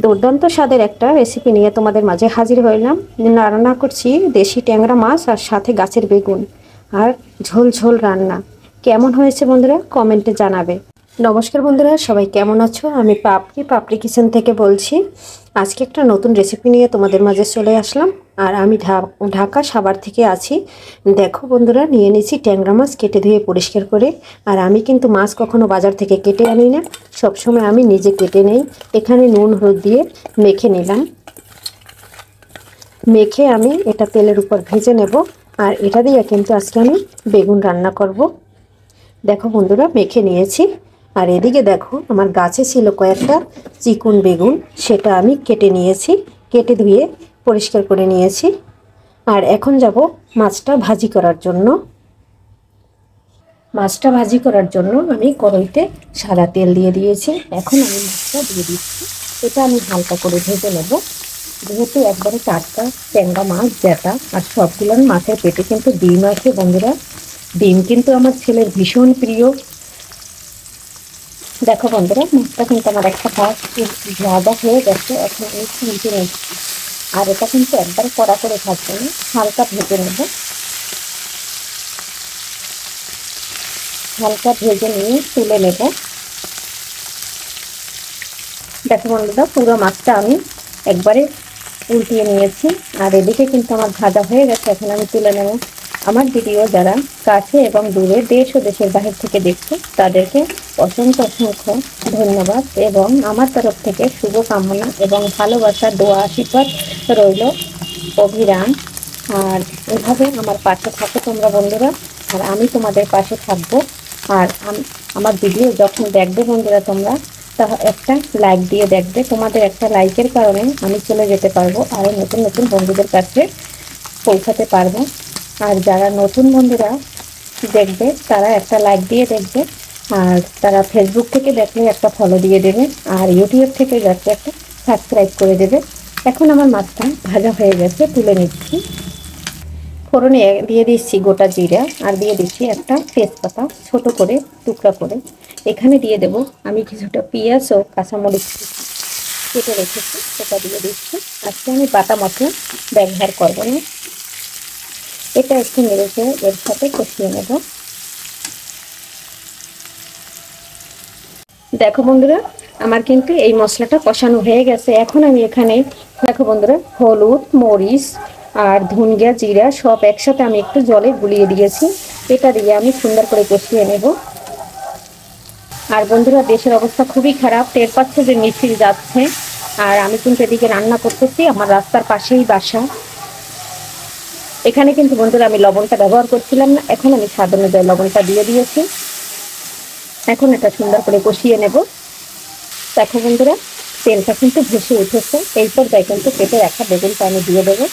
দুর্দান্ত স্বাদের একটা রেসিপি নিয়ে তোমাদের মাঝে হাজির হইলাম। রান্না করছি দেশি ট্যাংরা মাছ আর সাথে গাছের বেগুন আর ঝোল ঝোল রান্না। কেমন হয়েছে বন্ধুরা কমেন্টে জানাবে। নমস্কার বন্ধুরা, সবাই কেমন আছো? আমি পাপড়ি কিচেন থেকে বলছি। আজকে একটা নতুন রেসিপি নিয়ে তোমাদের মাঝে চলে আসলাম। আর আমি ঢাকা সাভার থেকে আছি। দেখো বন্ধুরা, নিয়ে নিয়েছি ট্যাংরা মাছ কেটে ধুয়ে পরিষ্কার করে। আর আমি কিন্তু মাছ কখনো বাজার থেকে কেটে আনি না, সবসময় আমি নিজে কেটে নেই। এখানে নুন হলুদ দিয়ে মেখে নিলাম। মেখে আমি এটা তেলের উপর ভেজে নেব। আর এটা দিয়ে কিন্তু আজকে আমি বেগুন রান্না করব। দেখো বন্ধুরা, মেখে নিয়েছি। আর এদিকে দেখো, আমার গাছে ছিল কয়েকটা চিকন বেগুন, সেটা আমি কেটে নিয়েছি, কেটে ধুয়ে পরিষ্কার করে নিয়েছি। আর এখন যাব মাছটা ভাজি করার জন্য। মাছটা ভাজি করার জন্য আমি কড়াইতে সাদা তেল দিয়ে দিয়েছি। এখন আমি মাছটা দিয়ে দিচ্ছি। এটা আমি হালকা করে ভেজে নেব। যেহেতু একবারে টাটকা ট্যাংরা মাছ যেটা, আর সবগুলো মাছের পেটে কিন্তু ডিম আছে বন্ধুরা। ডিম কিন্তু আমার ছেলের ভীষণ প্রিয়। দেখো বন্ধুরা, মাছটা কিন্তু আমার একটা ভাগ ভাজা হয়ে গেছে। এখন আমি তুলতে নিচ্ছি। আর এটা কিন্তু একবার কড়া করে ভাজবো না, হালকা ভেজে নেব। হালকা ভেজে নিয়ে তুলে নেব। দেখো বন্ধুরা, পুরো মাছটা আমি একবারে উল্টিয়ে নিয়েছি। আর এদিকে কিন্তু আমার ভাজা হয়ে গেছে। এখন আমি তুলে নেব। আমার ভিডিও যারা কাছে এবং দূরে দেশ ও দেশের বাহির থেকে দেখছে, তাদেরকে অসংখ্য অসংখ্য ধন্যবাদ এবং আমার তরফ থেকে শুভকামনা এবং ভালোবাসা দোয়া আশীর্বাদ রইল অভিরাম। আর এভাবে আমার পাশে থাকো তোমরা বন্ধুরা, আর আমি তোমাদের পাশে থাকবো। আর আমার ভিডিও যখন দেখবে বন্ধুরা, তোমরা তা একটা লাইক দিয়ে দেখবে। তোমাদের একটা লাইকের কারণে আমি চলে যেতে পারবো, আরও নতুন নতুন বন্ধুদের কাছে পৌঁছাতে পারবো। আর যারা নতুন বন্ধুরা দেখবে, তারা একটা লাইক দিয়ে দেখবে। আর তারা ফেসবুক থেকে দেখলে একটা ফলো দিয়ে দেবে। আর ইউটিউব থেকে দেখলে একটা সাবস্ক্রাইব করে দেবে। এখন আমার মাছটা ভাজা হয়ে গেছে, তুলে নিচ্ছি। ফোড়নে দিয়ে দিচ্ছি গোটা জিরা, আর দিয়ে দিচ্ছি একটা তেজপাতা ছোট করে টুকরা করে। এখানে দিয়ে দেব আমি কিছুটা পেঁয়াজ ও কাঁচামরিচ কেটে রেখেছি, সেটা দিয়ে দিচ্ছি। আজকে আমি বাটা মশলা ব্যবহার করব না। এটা একটু নেড়েছে এর সাথে কষিয়ে নেব। দেখো বন্ধুরা, আমার কিন্তু এই মশলাটা কষানো হয়ে গেছে। এখন আমি এখানে দেখো বন্ধুরা, হলুদ মরিচ আর ধনিয়া জিরা সব একসাথে আমি একটু জলে গুলিয়ে দিয়েছি। এটা দিয়ে আমি সুন্দর করে কষিয়ে নেব। আর বন্ধুরা, দেশের অবস্থা খুবই খারাপ, টের পাচ্ছে যে মিছিল যাচ্ছে। আর আমি কিন্তু এদিকে রান্না করতেছি, আমার রাস্তার পাশেই বাসা। এখানে কিন্তু বন্ধুরা আমি লবণটা ব্যবহার করছিলাম না, এখন আমি স্বাদ অনুযায়ী লবণটা দিয়ে দিয়েছি। এখন এটা সুন্দর করে কষিয়ে নেব। দেখো বন্ধুরা, তেলটা কিন্তু ভেসে উঠেছে। এই পর্যায়ে কিন্তু কেটে রাখা বেগুনটা আমি দিয়ে দেবো।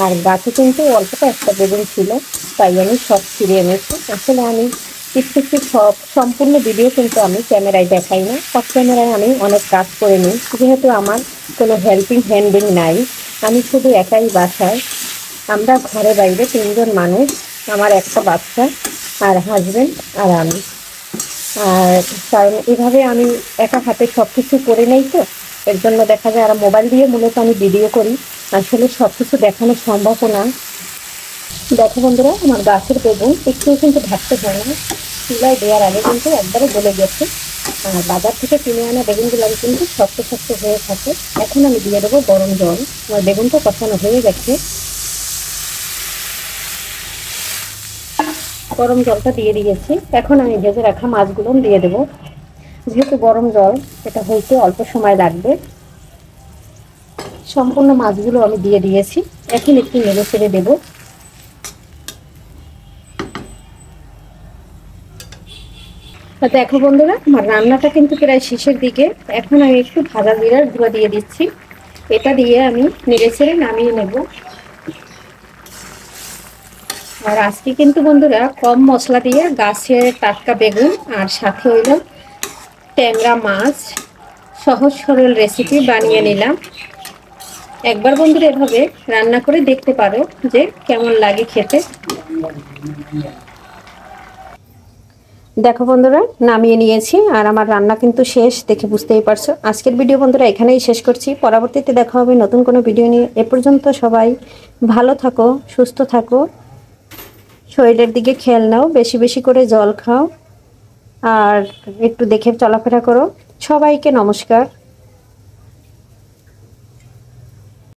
আর গাছে কিন্তু অল্পটা একটা বেগুন ছিল, তাই আমি সব ছিঁড়ে এনেছি। আসলে আমি একটু একটু সম্পূর্ণ ভিডিও কিন্তু আমি ক্যামেরায় দেখাই না। অফ ক্যামেরায় আমি অনেক কাজ করে নিই, যেহেতু আমার কোনো হেল্পিং হ্যান্ডিং নাই। আমি শুধু একাই বাসায়। আমরা ঘরে বাইরে 3 জন মানুষ, আমার একটা বাচ্চা আর হাজবেন্ড আর আমি। আর কারণ এভাবে আমি একা হাতে সব কিছু করে নেই, তো এর জন্য দেখা যায়। আর মোবাইল দিয়ে মূলত আমি ভিডিও করি, আসলে সব কিছু দেখানো সম্ভব না। দেখো বন্ধুরা, আমার গাছের বেগুন একটু কিন্তু ভাজতে হয় না, চুলায় দেওয়ার আগে কিন্তু একবারে গলে গেছে। আর বাজার থেকে কিনে আনা বেগুনগুলো কিন্তু শক্ত শক্ত হয়ে থাকে। এখন আমি দিয়ে দেবো গরম জল। আমার বেগুনটা কষানো হয়ে গেছে। গরম জলটা দিয়ে দিয়েছি। এখন আমি ভেজে রাখা মাছগুলো দিয়ে দেবো। যেহেতু গরম জল, এটা হইতে অল্প সময় লাগবে। সম্পূর্ণ মাছগুলো আমি দিয়ে দিয়েছি। এখন একটু নেড়ে চেড়ে দেবো। দেখো বন্ধুরা, আমার রান্নাটা কিন্তু প্রায় শেষের দিকে। এখন আমি একটু ভাজা জিরার গুঁড়ো দিয়ে দিচ্ছি। এটা দিয়ে আমি নেড়ে চেড়ে নামিয়ে নেব। আর আজকে কিন্তু বন্ধুরা কম মশলা দিয়ে গাছের টাটকা বেগুন আর সাথে হইল ট্যাংরা মাছ সহজ সরল রেসিপি বানিয়ে নিলাম। একবার বন্ধুরা এভাবে রান্না করে দেখতে পারো যে কেমন লাগে খেতে। দেখো বন্ধুরা, নামিয়ে নিয়েছি আর আমার রান্না কিন্তু শেষ, দেখে বুঝতেই পারছো। আজকের ভিডিও বন্ধুরা এখানেই শেষ করছি, পরবর্তীতে দেখা হবে নতুন কোনো ভিডিও নিয়ে। এ পর্যন্ত সবাই ভালো থাকো, সুস্থ থাকো, শরীরের দিকে খেয়াল নাও, বেশি বেশি করে জল খাও আর একটু দেখে চলাফেরা করো। সবাইকে নমস্কার।